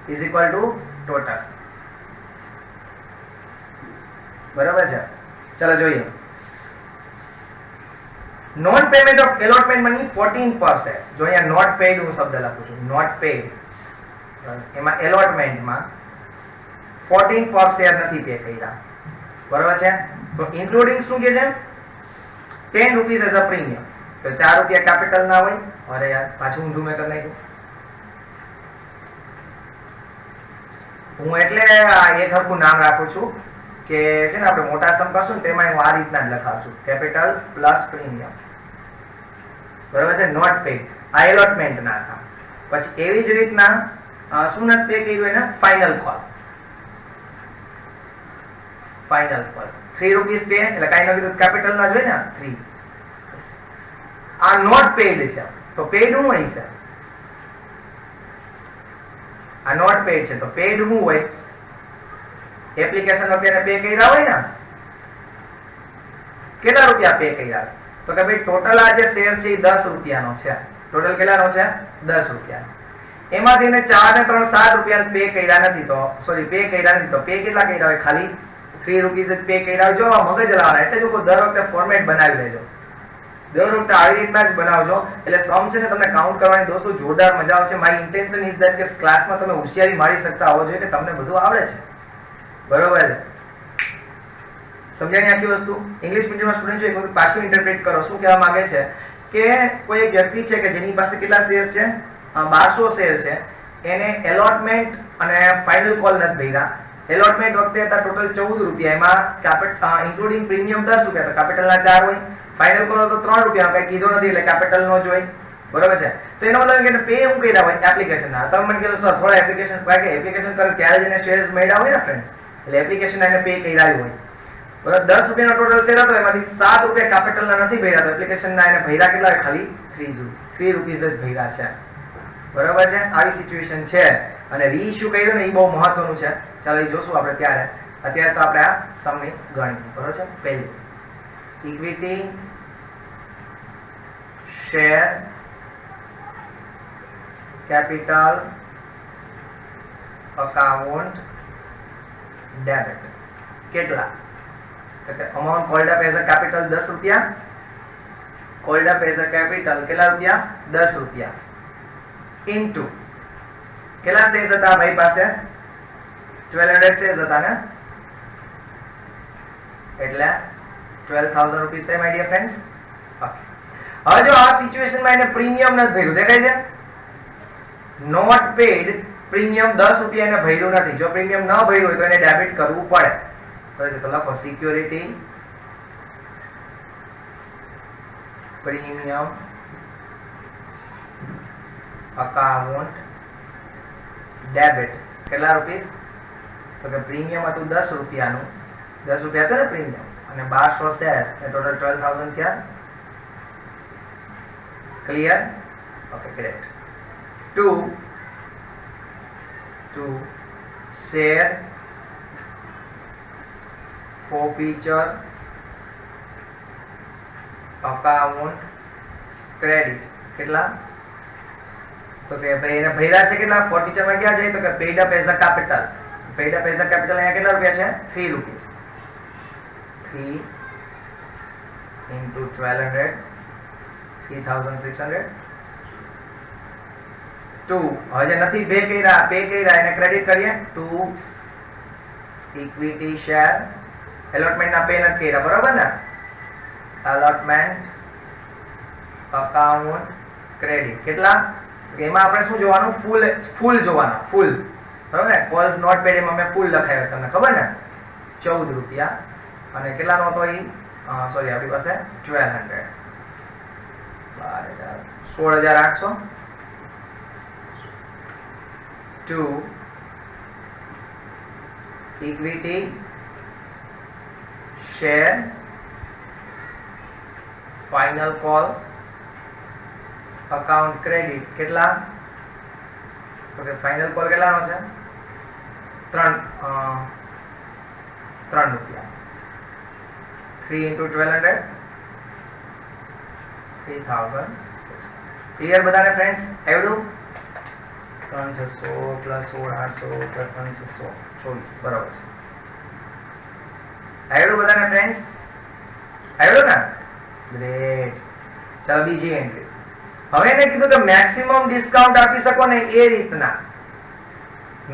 Speaker 1: is equal to total. બરાબર છે. ચાલો જોઈએ. Not payment of allotment money 14%. જો અહીંયા નોટ પેડ હું શબ્દ લખું છું, નોટ પેડ, એમાં એલોટમેન્ટમાં 14 પર શેર નથી પે કર્યા. બરાબર છે. તો ઇન્ક્લુડિંગ શું કે છે? 10 રૂપીસ એઝ અ પ્રીમિયમ. તો 4 રૂપિયા કેપિટલ ના હોય. અરે યાર, પાછું ઊંધું મેં કરી નાખ્યું. હું એટલે એક હરખું નામ રાખું છું કે છે ને આપણે મોટા સમ કરશું ને તેમાં હું આ રીતના જ લખાવું છું, કેપિટલ પ્લસ પ્રીમિયમ. બરાબર છે. નોટ પેડ આ એલોટમેન્ટ ના હતા. પછી એવી જ રીતના શું નથી પે કર્યું એને? Final call. Final call 3 rupees pay, એટલે કાઈ ન કીધું કેપિટલ ના જ હોય ને 3. આ નોટ પેડ છે. તો પેડ શું હોય છે? આ નોટ પેડ છે. તો પેડ શું હોય? એપ્લિકેશન વગેરે પે કર્યા હોય ને, કેટલા રૂપિયા પે કર્યા? તો કે ભાઈ ટોટલ આ જે શેર છે એ 10 રૂપિયાનો છે. ટોટલ કેટલાનો છે? 10 રૂપિયાનો. એમાંથી ને 4 ને 3 7 રૂપિયા પે કર્યા નથી. તો સોરી, પે કર્યા નથી. તો પે કેટલા કર્યા હોય? ખાલી 3 રૂપીસ જ પે કર્યા હોય. જો મગજ લાવવાના. એટલે જો દર વખતે ફોર્મેટ બનાવી લેજો. દર વખતે આવી રીતના જ બનાવજો. એટલે સમ છે ને તમને કાઉન્ટ કરવાની દોસ્તો જોરદાર મજા આવશે. મારી ઇન્ટેન્શન ઇઝ ધેટ કે ક્લાસમાં તમે હોશિયારી મારી શકતા હોવો જોઈએ, કે તમને બધું આવડે છે. બરોબર છે. સમજાણી આખી વસ્તુ? ઇંગ્લિશ મીડિયમના સ્ટુડન્ટ છે, એક પાછું ઇન્ટરપ્રેટ કરો. શું કહેવા માંગે છે કે કોઈ એક વ્યક્તિ છે કે જેની પાસે કેટલા શેર છે? 1200 શેર છે. એને એલોટમેન્ટ અને ફાઇનલ કોલ નથી ભર્યા. એલોટમેન્ટ વખતે હતા ટોટલ 14 રૂપિયા, એમાં ઇન્ક્લુડિંગ પ્રીમિયમ 10 રૂપિયા, તો કેપિટલના 4 હોય. ફાઇનલ કોલ તો 3 રૂપિયા, કઈ કીધો નથી એટલે કેપિટલ નો જ હોય. બરોબર છે. તો એનો મતલબ કે પે હું કર્યા હોય એપ્લિકેશનના. તમે મને કીધું સર થોડા એપ્લિકેશન કે એપ્લિકેશન કરે ત્યારે જ એને શેર્સ મળ્યા હોય ને ફ્રેન્ડ્સ, એટલે એપ્લિકેશન એને પે કર્યા હોય. બરાબર. 10 રૂપિયાનો ટોટલ શેર હતો, એમાંથી 7 રૂપિયા કેપિટલના નથી ભર્યા. તો એપ્લિકેશનના એને ભર્યા કેટલા હોય? ખાલી 3 રૂપીસ જ ભર્યા છે. બરાબર છે. આવી સિચ્યુએશન છે. અને રીઇશ્યુ કર્યું ને એ બહુ મહત્વનું છે. ચાલો એ જોશું આપણે ત્યારે. અત્યારે તો આપણે આ સમની ગણિત. બરાબર છે. પહેલું equity share capital account debit. કેટલા? amount called up as a capital 10 રૂપિયા. called up as a capital કેટલા રૂપિયા? 10 રૂપિયા. into કેટલા શેર્સ હતા ભાઈ પાસે? 1200 શેર્સ હતા ને, એટલે 12000 રૂપીસ છે માય ડિયર ફ્રેન્ડ્સ. હવે જો આ સિચ્યુએશનમાં એને પ્રીમિયમ નથી ભર્યું, દેખાય છે? નોટ પેડ પ્રીમિયમ 10 રૂપિયા એને ભર્યું નથી. જો પ્રીમિયમ ન ભર્યું હોય તો એને ડેબિટ કરવું પડે. બરાબર. તો લખો સિક્યોરિટી પ્રીમિયમ અકાઉન્ટ ડેબિટ. કેટલા રૂપીસ? તો કે પ્રીમિયમ હતું 10 રૂપિયાનું, 10 રૂપિયા હતું ને પ્રીમિયમ, અને 1200 શેર્સ એ ટોટલ 12000 થયા. Clear? Okay, great. Two share forfeiture account credit. કેટલા? તો કે ભાઈ એને ભર્યા છે કેટલા? forfeiture માં ક્યાં જાય? તો કે paid up as a capital. paid up as a capital અહીંયા કેટલા રૂપિયા છે? 3 રૂપીસ. 3 into 1200 3600. 2 હવે જે નથી પે કર્યા એને ક્રેડિટ કરીએ. 2 ઇક્વિટી શેર એલોટમેન્ટ ના પે નથી કર્યા. બરોબર ને? Allotment account credit. કેટલા? એમાં આપણે શું જોવાનું? ફૂલ જોવાનું. ફૂલ. બરોબર ને? કોલ્સ નોટ પેડ એમાં મેં ફૂલ લખાયો, તમને ખબર ને? 14 રૂપિયા. અને કેટલાનો હતો એ? સોરી, આપણી પાસે 1200. 16800. 2 equity share final call account credit. કેટલા? તો કે ફાઇનલ કોલ કેટલાનો છે? 3 રૂપિયા. 3 into 1200 3600. ક્લિયર બધાને ફ્રેન્ડ્સ? આવડું 3600 પ્લસ 16800 પ્લસ 3600 24 બરાબર છે. આવડું બધાને ફ્રેન્ડ્સ? આવડું ને? ગ્રેટ. ચાલો બીજી એન્ટ્રી. હવે એને કીધું કે મેક્સિમમ ડિસ્કાઉન્ટ આપી શકો ને એ રીતના.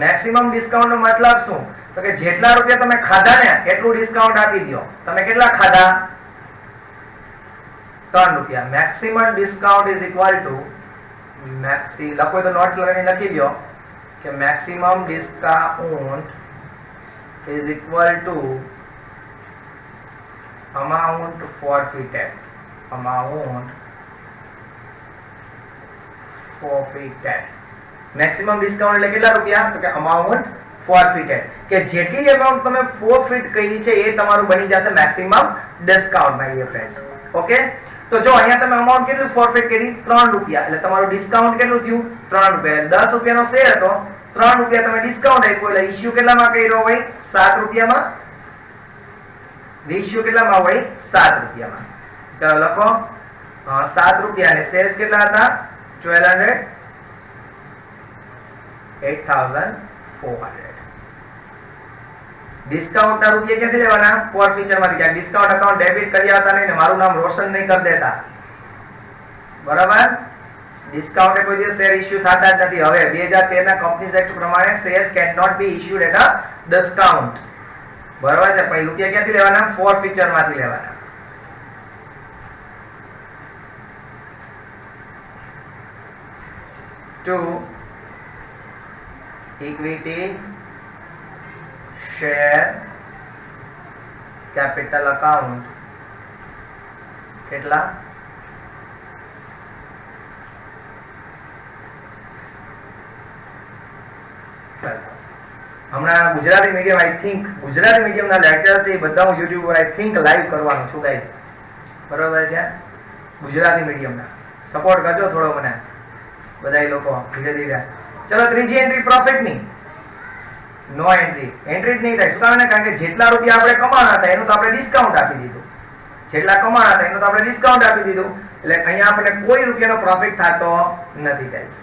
Speaker 1: મેક્સિમમ ડિસ્કાઉન્ટ નો મતલબ શું? તો કે જેટલા રૂપિયા તમે ખાધા ને એટલું ડિસ્કાઉન્ટ આપી દો. તમે કેટલા ખાધા? 3 રૂપિયા. Maximum discount is equal two લખો તો નોટ લગાવીને લખી દો કે maximum discount is equal two amount forfeited. Maximum discount એટલે કેટલા રૂપિયા? તો કે અમાઉન્ટ ફોરફિટેડ, કે જેટલી અમાઉન્ટ તમે ફોરફિટ કરી છે એ તમારું બની જશે maximum discount my dear friends. Okay, તો જો અહીંયા તમે અમાઉન્ટ કેટલું ફોરફિટ કરી? 3 રૂપિયા. એટલે તમારું ડિસ્કાઉન્ટ કેટલું થયું? 3 રૂપિયા. 10 રૂપિયાનો શેર હતો, 3 રૂપિયા તમે ડિસ્કાઉન્ટ આપ્યું એટલે ઇશ્યુ કેટલામાં કર્યો હોય? 7 રૂપિયામાં. રેશિયો કેટલામાં હોય? 7 રૂપિયામાં. ચાલો લખો 7 રૂપિયા અને શેર્સ કેટલા હતા? 1200 8400. ડિસ્કાઉન્ટ ના રૂપિયા ક્યાંથી લેવાના? ફોરફીચર માંથી. ક્યાં ડિસ્કાઉન્ટ અકાઉન્ટ ડેબિટ કર્યા હતા નહીં ને મારું નામ રોશન નહીં કરી દેતા. બરાબર? ડિસ્કાઉન્ટ કોઈ દિવસ શેર ઇશ્યુ થતા જ નથી. હવે 2013 ના કંપનીઝ એક્ટ પ્રમાણે shares can not be issued at a discount. બરાબર છે? પણ રૂપિયા ક્યાંથી લેવાના? ફોરફીચર માંથી લેવાના. To equity share capital account કેટલા? હમણાં Gujarati medium I think Gujarati મીડિયમના લેક્ચર છે એ બધા હું YouTube પર આઈ થિંક લાઈવ કરવાનું છું ગાઈસ. બરોબર છે? ગુજરાતી મીડિયમના સપોર્ટ કરજો થોડો મને બધા લોકો ધીરે ધીરે. ચલો ત્રીજી એન્ટ્રી પ્રોફિટની. નો એન્ટ્રી જ નહીં થાય. શું કારણે? કારણ કે જેટલા રૂપિયા આપણે કમાણા હતા એનું તો આપણે ડિસ્કાઉન્ટ આપી દીધું. જેટલા કમાણા હતા એનું તો આપણે ડિસ્કાઉન્ટ આપી દીધું. એટલે અહીંયા આપણે કોઈ રૂપિયાનો પ્રોફિટ થતો નથી ગાઈસ.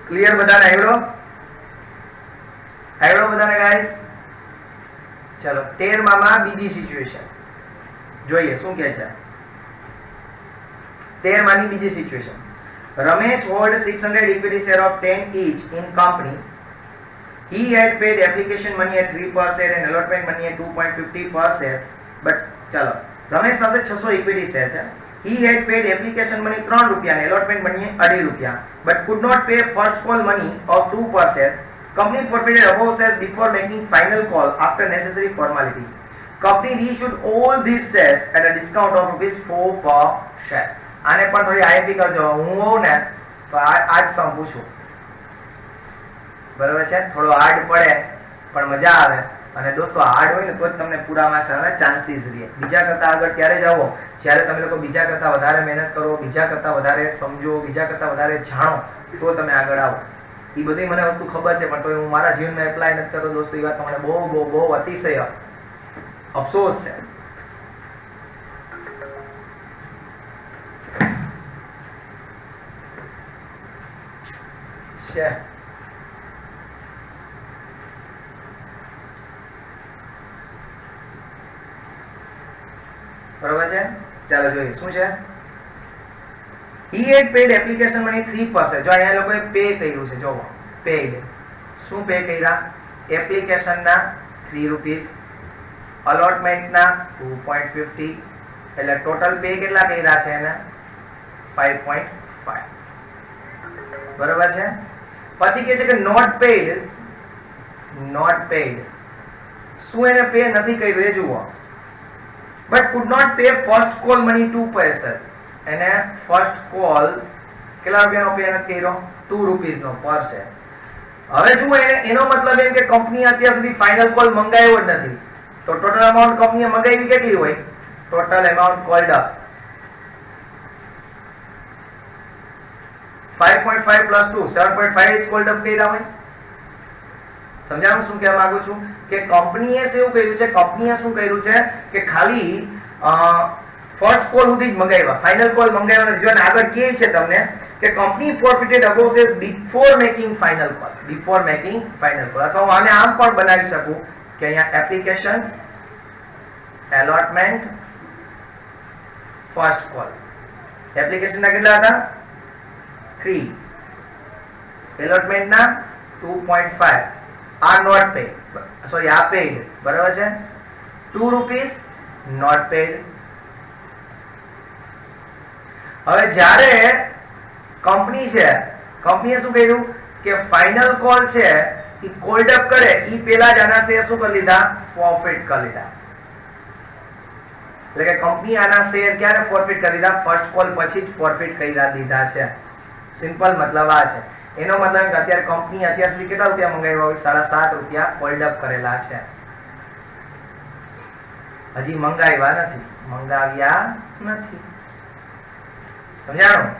Speaker 1: ક્લિયર બધાને? આવડો બધાને ગાઈસ? ચલો 13 માં બીજી સિચ્યુએશન જોઈએ શું કહે છે. 13 માની બીજી situation. Ramesh hold 600 equity share of 10 each in company. He had paid application money at 3 per share and allotment money at 2.50 per share. But ચલો રમેશ પાસે 600 equity share છે. He had paid application money 3 રૂપિયા અને allotment money 2.5 રૂપિયા, but could not pay first call money of 2 per share. Company forfeited above shares before making final call after necessary formality. Company reissued all these shares at a discount of ₹4 per share. આને પણ થોડી IP કરજો. હું હોઉં ને તો આજ સંપું છું. બરાબર છે? થોડો હાર્ડ પડે પણ મજા આવે. અને દોસ્તો હાર્ડ હોય ને તો જ તમને પૂરા માર્ક્સ આવવાના ચાન્સીસ રહે. બીજા કરતા આગળ ત્યારે જ આવો જ્યારે તમે લોકો બીજા કરતા વધારે મહેનત કરો, બીજા કરતા વધારે સમજો, બીજા કરતા વધારે જાણો તો તમે આગળ આવો. એ બધી મને વસ્તુ ખબર છે પણ તો હું મારા જીવનમાં એપ્લાય નથી કરતો દોસ્તો. એ વાત તમને બહુ બહુ બહુ અતિશય અફસોસ છે. બરોબર છે? ચાલો જોઈએ શું છે. He had paid application money 3%. જો અહીંયા લોકોએ પે કર્યું છે. જો પેડ શું પે કર્યા? એપ્લિકેશન ના 3 રૂપીસ, અલોટમેન્ટ ના 2.50, એટલે ટોટલ પે કેટલા કર્યા છે એને? 5.5. બરોબર છે? પછી કહે છે કે નોટ પેડ. શું એને પે નથી કર્યું એ જુઓ. But could not pay first call money 2%. એને ફર્સ્ટ કોલ કેટલા રૂપિયાનો પે નથી કર્યો? 2 રૂપીસનો પર શેર. હવે શું એનો મતલબ એમ કે કંપની અત્યાર સુધી ફાઇનલ કોલ મંગાવ્યો જ નથી. તો ટોટલ અમાઉન્ટ કંપનીએ મંગાવી કેટલી હોય? Total amount cold up 5.5 plus 2 7.5 જ કોલ્ડ અપ કર્યા હોય. સમજાવું શું કહેવા માંગુ છું? કે કંપનીએ શું કર્યું છે કે ખાલી ફર્સ્ટ કોલ સુધી જ મંગાવ્યા, ફાઇનલ કોલ મંગાવ્યા નથી. જો આગળ કહે છે તમને કે company forfeited above shares before making final call. Before making final call. અથવા હું આને આમ પણ બનાવી શકું કે અહીંયા એપ્લિકેશન, allotment, first call. એપ્લિકેશનના કેટલા હતા? 3. allotmentના 2.5. are not paid. Sorry, are paid. બરાબર છે? 2 rupees not paid. હવે જ્યારે કંપની છે, કંપનીએ શું કર્યું કે ફાઇનલ કોલ છે એ કોલ્ડ અપ કરે એ પહેલા જ આના શેર શું કરી લીધા? ફોરફિટ કરી લીધા. એટલે કે કંપની આના શેર ક્યારે ફોરફિટ કરી દીધા? ફર્સ્ટ કોલ પછી જ ફોરફિટ કરી દીધા છે. સિમ્પલ મતલબ આ છે. એનો મતલબ કે અત્યારે કંપની અત્યાર સુધી કેટલા રૂપિયા મંગાવ્યા હોય? 7.5 રૂપિયા કોલ્ડ અપ કરેલા છે. હજી મંગાવ્યા નથી. સમજાણું?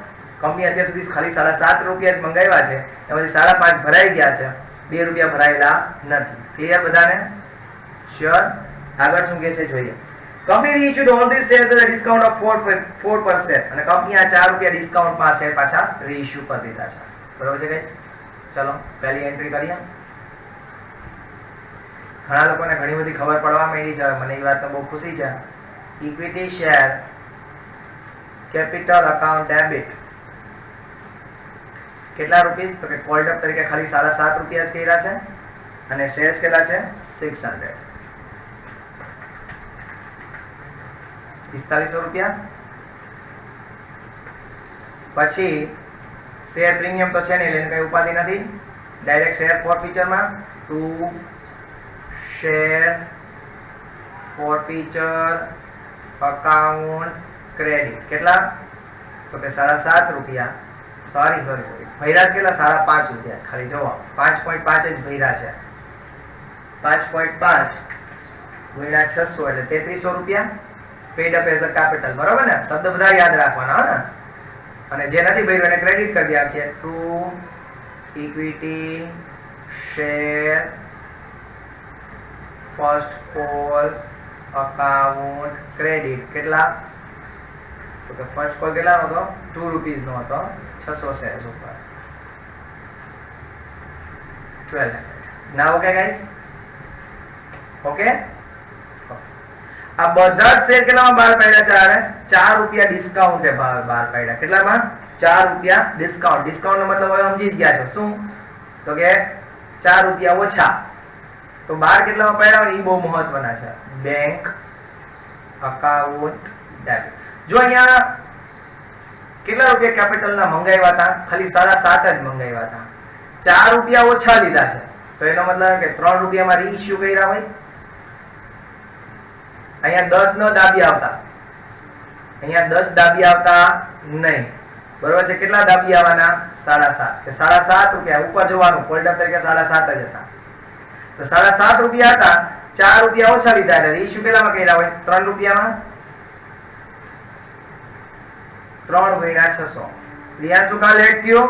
Speaker 1: કંપની અત્યાર સુધી ખાલી 7.5 રૂપિયા જ મંગાવ્યા છે, એમાંથી 5.5 ભરાઈ ગયા છે, 2 રૂપિયા ભરાયેલા નથી. ક્લિયર બધાને? શ્યોર? આગળ શું કહે છે જોઈએ. Company issued all these shares at a discount of 4%, અને કંપની આ 4 રૂપિયા ડિસ્કાઉન્ટમાં શેર પાછા રીઇશ્યુ કરી દીધા છે. બરોબર છે ગાઈસ? ચલો પહેલી એન્ટ્રી કરીએ. ઘણા લોકોને ઘણી બધી ખબર પડવા માંડી છે, મને એ વાતનો બહુ ખુશી છે. Equity share capital account debit કેટલા રૂપિયા? તો કે કોલ્ડ અપ તરીકે ખાલી 7.5 રૂપિયા જ કર્યા છે, અને શેર્સ કેટલા છે? 600. 4500 રૂપિયા. પછી શેર પ્રીમિયમ તો છે નહીં, એટલે કઈ ઉપાધિ નથી. ડાયરેક્ટ શેર ફોરફીચરમાં to share forfeiture account credit કેટલા? તો કે 7.5 રૂપિયા. સોરી ભૈરા કેટલા? 5.5 રૂપિયા ખાલી. જોવો 5.5 જ ભૈરા છે. 5.5 ગુણ્યા 600 એટલે 3300 રૂપિયા paid up as a capital. બરોબર ને? શબ્દ બધા યાદ રાખવાના હો ને. અને જે નથી ભર્યું એને ક્રેડિટ કરી દે આખી. Two equity share first call account credit કેટલા? તો કે ફર્સ્ટ કોલ કેટલાનો હતો? 2 રૂપીઝનો હતો. 600 શેર્સ ઉપર 1200. ના ઓકે ગાઈસ? ઓકે. આ બધા જ શેર કેટલામાં બહાર પાડ્યા છે? આરે 4 રૂપિયા ડિસ્કાઉન્ટ બહાર પાડ્યા. કેટલામાં? 4 રૂપિયા ડિસ્કાઉન્ટ. ડિસ્કાઉન્ટ નો મતલબ હવે સમજી જ ગયા છો શું? તો કે 4 રૂપિયા ઓછા. તો બહાર કેટલામાં પાડ્યા હોય એ બહુ મહત્વના છે. Bank account debit. જો અહીંયા કેટલા રૂપિયા કેપિટલના મંગાવ્યા હતા? ખાલી 7.5 જ મંગાવ્યા હતા. 4 રૂપિયા ઓછા લીધા છે, તો એનો મતલબ કે 3 રૂપિયામાં રીઇશ્યુ કર્યા હોય. અહીંયા 10 નો દાબી આવતા, અહીંયા 10 દાબી આવતા નહીં. બરોબર છે? કેટલા દાબી આવવાના? 7.5. કે 7.5 રૂપિયા ઉપર જોવાનું. કોલ્ડ અપ તરીકે 7.5 જ હતા. તો 7.5 રૂપિયા હતા, 4 રૂપિયા ઓછા લીધા એટલે રીઇશ્યુ કેટલામાં કર્યા હોય? 3 રૂપિયામાં. 3 ગુણ્યા 600. રિયા શું કા લેટ થયો?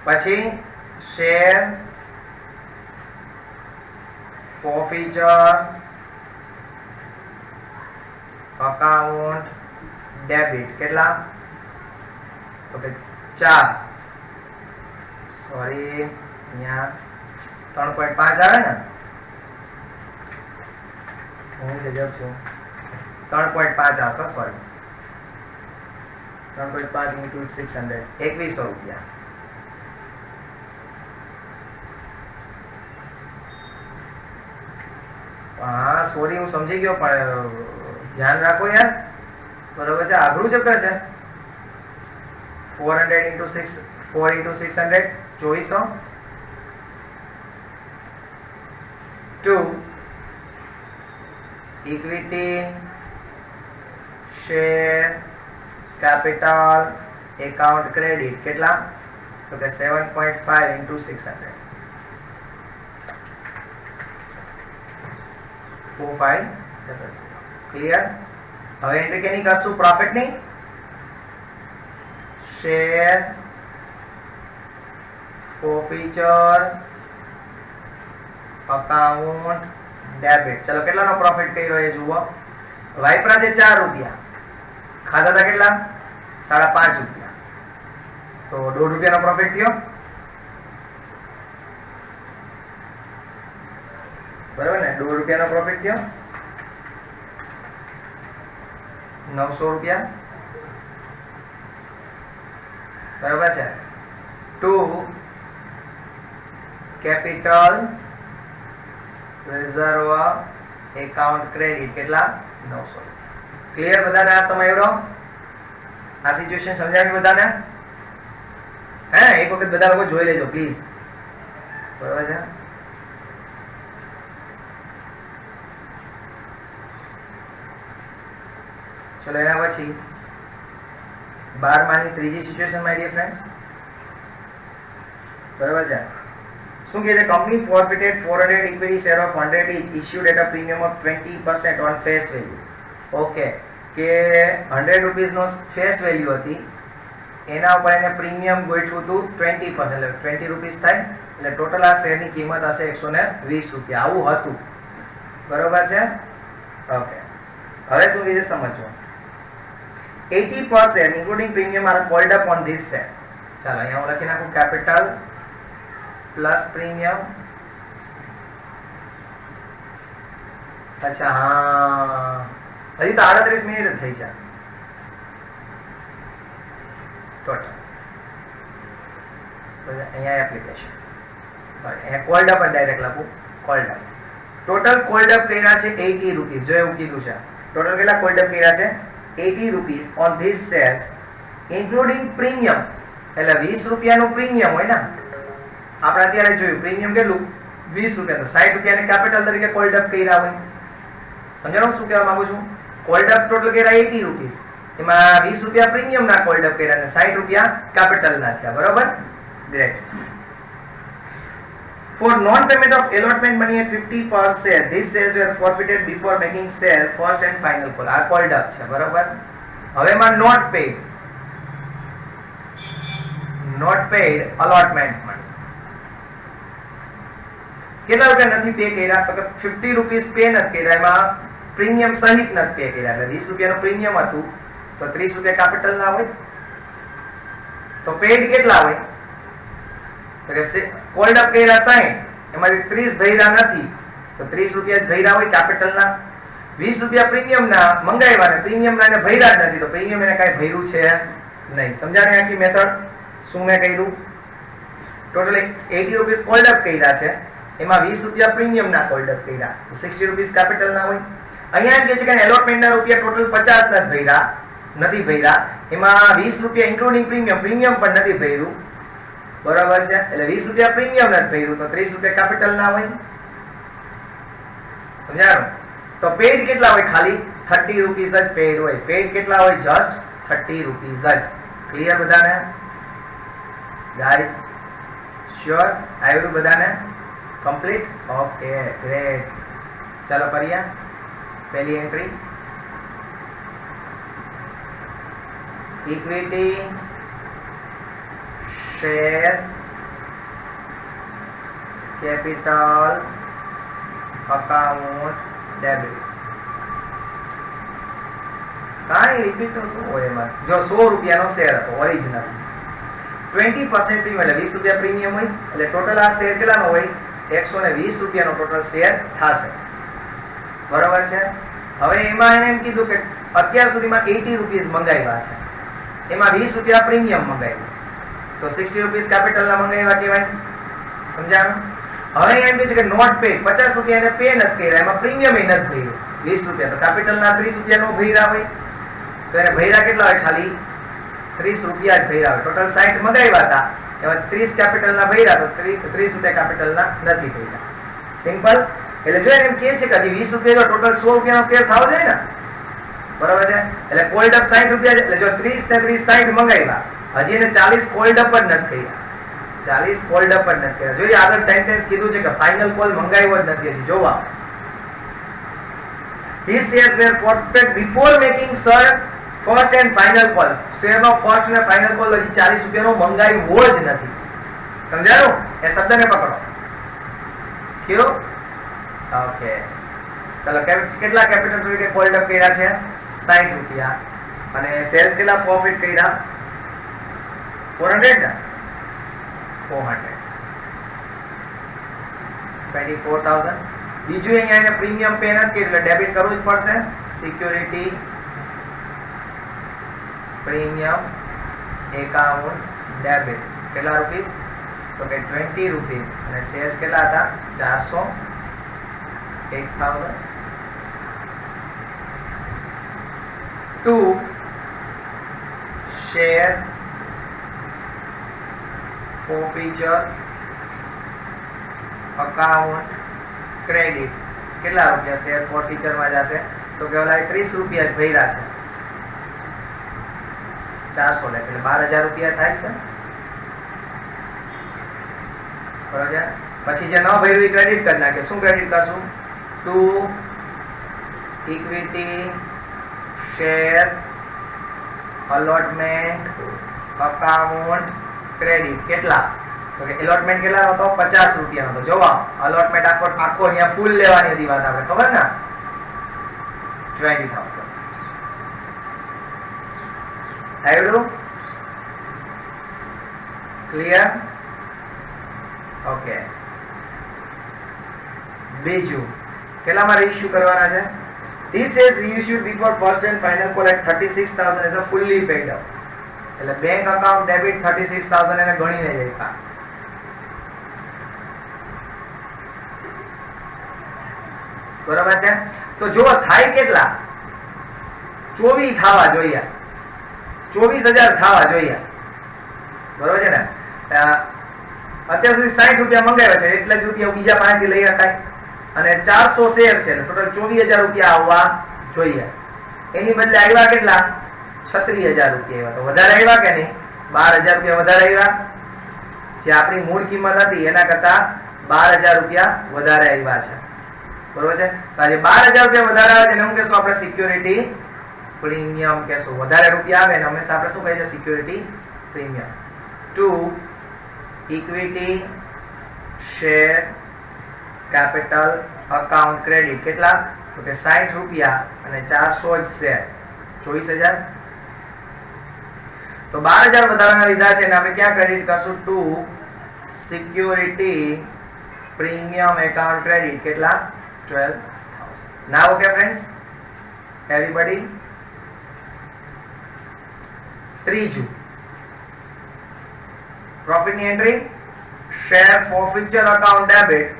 Speaker 1: પછી શેર ફોરફીચર અકાઉન્ટ ડેબિટ કેટલા? તો કે 4. સોરી અહીંયા 3.5 આવે ને? હું ગજબ છું. 3.5 આવશે. સોરી 3.5 into 600 2100 રૂપિયા. હા સોરી હું સમજી ગયો, પણ ધ્યાન રાખો યાર. બરોબર છે? આઘરું ચેપ્ટર છે. 4 into 600 2400. 2 equity share capital account credit કેટલા? તો કે 7.5 into 600 4500. ક્લિયર? હવે એન્ટ્રી કેની કરશું? પ્રોફિટ ની. Share forfeiture account debit. ચલો કેટલાનો પ્રોફિટ કર્યો એ જુઓ. વાપરા છે 4 રૂપિયા, ખાધા હતા કેટલા? 5.5 રૂપિયા. તો 1.5 રૂપિયાનો પ્રોફિટ થયો. બરાબર ને? 1.5 રૂપિયાનો પ્રોફિટ થયો. 900 રૂપિયા. બરાબર છે. To capital reserve account credit કેટલા? 900. ક્લિયર બધાને? આ સમય એવડો આ સિચ્યુએશન સમજાવી બધાને? હે, એક વખત બધા લોકો જોઈ લેજો પ્લીઝ. બરાબર છે. ચલો એના પછી 12માની ત્રીજી સિચ્યુએશન માય ડિયર ફ્રેન્ડ્સ. બરાબર છે. શું કહે છે? Company forfeited 400 equity share of 100 each issued at a premium of 20% on face value. Okay, કે 100 રૂપીસ નો ફેસ વેલ્યુ હતી, એના ઉપર એને પ્રીમિયમ ગોઠવ્યું હતું 20%, એટલે 20 રૂપીસ થાય, એટલે ટોટલ આ શેરની કિંમત હશે 120 રૂપિયા. આવું હતું. બરોબર છે. ઓકે, હવે શું કીધું સમજો. 80% including premium are called up on this share. ચાલો અહીંયા હું લખી નાખું કેપિટલ પ્લસ પ્રીમિયમ. અચ્છા, હા, હજી તો 38 મિનિટ જ થઈ છે ટોટલ. અહીંયા એપ્લિકેશન અહીંયા કોલ્ડ અપ ડાયરેક્ટ લખું. Cold up total cold up કર્યા છે 80 રૂપીસ. જો એવું કીધું છે ટોટલ કેટલા કોલ્ડ અપ કર્યા છે? 80 rupees on this shares including premium. એટલે 20 રૂપિયાનું પ્રીમિયમ હોય ને. આપણે અત્યારે જોયું પ્રીમિયમ કેટલું? 20 રૂપિયા. તો 60 રૂપિયાને કેપિટલ તરીકે કોલ્ડ અપ કર્યા હોય. સમજાણું શું કહેવા માંગુ છું? કોલ્ડ અપ ટોટલ કર્યા 80 રૂપીસ, એમાં 20 રૂપિયા પ્રીમિયમ ના કોલ્ડ અપ કર્યા અને 60 રૂપિયા કેપિટલ ના થયા. બરોબર? Great. For non-payment of allotment money at 50 per share, these shares were forfeited before making share first and final call. આ કોલ્ડ અપ છે. બરોબર? હવે માં not paid allotment money. કેટલા રૂપિયા નથી પે કર્યા? તો કે 50 રૂપીસ પે નથી કર્યા, એમાં પ્રીમિયમ સહિત નથી પે કર્યા. એટલે 20 રૂપિયાનું પ્રીમિયમ હતું, તો 30 રૂપિયા કેપિટલ ના હોય. તો પેડ કેટલા હોય? તો કે કોલ્ડ અપ કર્યા 60, એમાંથી 30 ભર્યા નથી, તો 30 રૂપિયા જ ભર્યા હોય કેપિટલ ના. 20 રૂપિયા પ્રીમિયમ ના મંગાવ્યા ને પ્રીમિયમ ના એને ભર્યા જ નથી, તો પ્રીમિયમ એને કાંઈ ભર્યું છે નહીં. સમજાણી આખી મેથડ? શું મેં કર્યું? ટોટલ 80 રૂપીસ કોલ્ડ અપ કર્યા છે, એમાં 20 રૂપિયા પ્રીમિયમ ના કોલ્ડ અપ કર્યા, તો 60 રૂપીસ કેપિટલ ના હોય. અહીંયા એમ કહે છે કે એલોટમેન્ટ ના રૂપિયા ટોટલ 50 નથી ભર્યા, એમાં 20 રૂપિયા ઇન્ક્લુડિંગ પ્રીમિયમ પણ નથી ભર્યું. બરાબર છે? એટલે 20 રૂપિયા પ્રીમિયમ નથી ભર્યું, તો 30 રૂપિયા કેપિટલ ના હોય. સમજાણું? તો પેડ કેટલા હોય? ખાલી 30 રૂપીસ જ પેડ હોય. પેડ કેટલા હોય? જસ્ટ 30 રૂપીસ જ. ક્લિયર બધાને ગાઈઝ? શ્યોર? આવ્યું બધાને? કમ્પ્લીટ? Okay, great. ચાલો કરીએ પહેલી entry. Equity share capital account debit. કાંઈ રિપીટ નું શું હોય એમાં? જો 100 રૂપિયાનો શેર હતો ઓરિજિનલ, 20% પ્રીમિયમ એટલે 20 રૂપિયા પ્રીમિયમ હોય, એટલે ટોટલ આ શેર કેટલાનો હોય? 120 રૂપિયાનો ટોટલ શેર થશે. બરોબર છે? હવે એમાં એને એમ કીધું કે અત્યાર સુધીમાં 80 રૂપીસ મંગાવ્યા છે, એમાં 20 રૂપિયા પ્રીમિયમ મંગાવ્યું, તો 60 રૂપીસ કેપિટલના મંગાવ્યા કહેવાય. સમજાણું? હવે એમ કહે છે કે નોટ પેડ 50 રૂપિયા એને પે નથી કર્યા, એમાં પ્રીમિયમ નથી ભર્યું 20 રૂપિયા, તો કેપિટલના 30 રૂપિયા નો ભર્યા હોય, તો એને ભર્યા કેટલા હોય? ખાલી 30 રૂપિયા જ ભર્યા હોય. ટોટલ 60 મંગાવ્યા હતા, એમાં 30 કેપિટલના ભર્યા, તો 30 રૂપિયા કેપિટલના નથી ભર્યા. સિમ્પલ. એટલે જો એમ કહે છે કે હજી 20 રૂપિયા ટોટલ 100 રૂપિયાનો શેર થવો જોઈએ ને. બરાબર છે? એટલે કોલ્ડ અપ 60 રૂપિયા, એટલે જો 30 ને 30 60 મંગાવ્યા, હજી એને 40 કોલ્ડ અપ જ નથી કર્યા. 40 કોલ્ડ અપ જ નથી કર્યા. જોઈએ આગળ સેન્ટેન્સ કીધું છે કે ફાઇનલ કોલ મંગાવ્યો જ નથી હજી. જોવા These shares were forfeited before making first and final calls. Share નો ફર્સ્ટ અને ફાઇનલ કોલ હજી 40 રૂપિયાનો મંગાવ્યો જ નથી. સમજાયું? એ શબ્દને પકડો. થયો? ઓકે, ચાલો કેટલા કેપિટલ તરીકે કોલ્ડ અપ કર્યા છે? 60 રૂપિયા. અને સેલ્સ કેટલા પ્રોફિટ કર્યા 400 ને 400 24,000. બીજું અહીંયા એને પ્રીમિયમ પે નથી એટલે ડેબિટ કરવું જ પડશે. સિક્યોરિટી પ્રીમિયમ એકાઉન્ટ ડેબિટ કેટલા રૂપીસ તો કે 20 રૂપીસ અને શેર્સ કેટલા હતા 400 8,000. 2 share forfeiture account credit કેટલા રૂપિયા શેર ફોરફીચર માં જશે તો કે ઓલા 30 રૂપિયા જ ભર્યા છે 400 એટલે 12,000 રૂપિયા થાય છે બરાબર છે. પછી જે ન ભર્યું એ ક્રેડિટ કરી નાખે. શું ક્રેડિટ કરશું 2 equity share allotment account credit કેટલા તો કે અલોટમેન્ટ કેટલાનો હતો 50 રૂપિયાનો હતો. જોવા અલોટમેન્ટ આખો અહીંયા ફૂલ લેવાની હતી વાત આપણે ખબર ને 20,000 આવ્યું ક્લિયર ઓકે. બીજું કેટલામાં રીઇશ્યુ કરવાના છે This is reissued before first and final call at 36,000 is a fully paid up. એટલે બેંક અકાઉન્ટ ડેબિટ 36,000 એને ગણીને જ આપ્યા. બરાબર છે. તો જો થાય કેટલા 24 થવા જોઈએ 24,000 થવા જોઈએ બરાબર છે ને. અત્યાર સુધી 60 રૂપિયા મંગાવ્યા છે એટલે જ રૂપિયા બીજા પાસેથી લઈ શકાય અને 400 શેર છે ટોટલ 24,000 રૂપિયા આવવા જોઈએ. એની બદલે આવ્યા કેટલા 36,000 રૂપિયા આવ્યા. તો વધારે આવ્યા કે નહીં 12,000 રૂપિયા વધારે આવ્યા. જે આપણી મૂળ કિંમત હતી એના કરતા 12,000 રૂપિયા વધારે આવ્યા છે બરોબર છે. તો આજે 12,000 રૂપિયા વધારે આવે છે એને શું કહેશું આપણે સિક્યોરિટી પ્રીમિયમ કહેશું. વધારે રૂપિયા આવે ને હંમેશા આપણે શું કહીએ છીએ security premium. 2 equity share capital account credit કેટલા તો કે 60 રૂપિયા અને 400 જ શેર 24,000. તો 12,000 વધારાના લીધા છે અને આપણે ક્યાં ક્રેડિટ કરશું 2 સિક્યોરિટી પ્રીમિયમ એકાઉન્ટ ક્રેડિટ કેટલા 12,000. Now okay friends everybody. ત્રીજું પ્રોફિટની entry share forfeiture account debit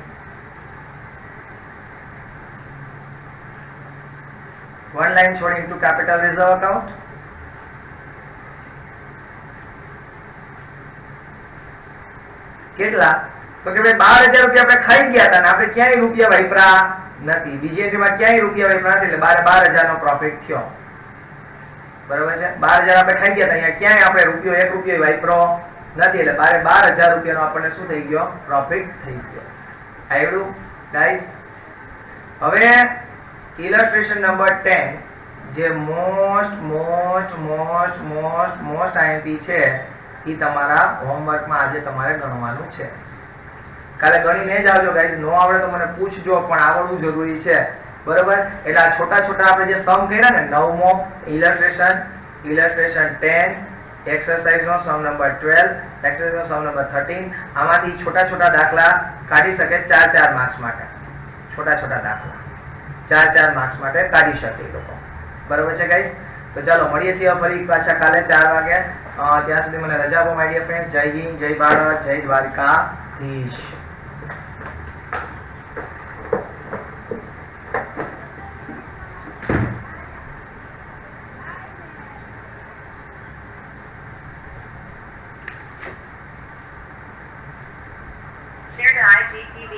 Speaker 1: one line છોડી into capital reserve account. કેટલા તો કે ભાઈ 12,000 રૂપિયા આપણે ખાઈ ગયા હતા ને આપણે ક્યાંય રૂપિયા વાપરા નથી. બીજી એન્ટ્રીમાં ક્યાંય રૂપિયા વાપરા નથી એટલે 12,000 નો પ્રોફિટ થયો બરાબર છે. 12,000 આપણે ખાઈ ગયા હતા અહીંયા ક્યાંય આપણે રૂપિયો 1 રૂપિયો વાપરો નથી એટલે 12,000 રૂપિયાનો આપણને શું થઈ ગયો પ્રોફિટ થઈ ગયો. આવડું ગાઈસ. હવે ઇલસ્ટ્રેશન નંબર 10 જે મોસ્ટ આઈએમપી છે એ તમારા હોમવર્કમાં આજે તમારે ગણવાનું છે. કાલે ગણીને જ આવજો ગાઈસ. નો આવડે તો મને પૂછજો પણ આવડવું જરૂરી છે બરાબર. એટલે આ છોટા છોટા આપણે જે સમ કર્યા ને 9મો ઇલસ્ટ્રેશન 10 એક્સરસાઇઝ નો સમ નંબર 12 એક્સરસાઇઝ નો સમ નંબર 13 આમાંથી છોટા છોટા દાખલા કાઢી શકે 4 માર્ક્સ માટે. છોટા છોટા દાખલા 4 માર્ક્સ માટે કાઢી શકે એ લોકો બરાબર છે ગાઈસ. તો ચાલો મળીએ છીએ ફરી પાછા કાલે 4 વાગે. ત્યાં સુધી મને રજા આપો માય ડિયર ફ્રેન્ડ્સ. જય હિન્દ, જય ભારત, જય દ્વારકાધીશ.
Speaker 2: Share to IGTV.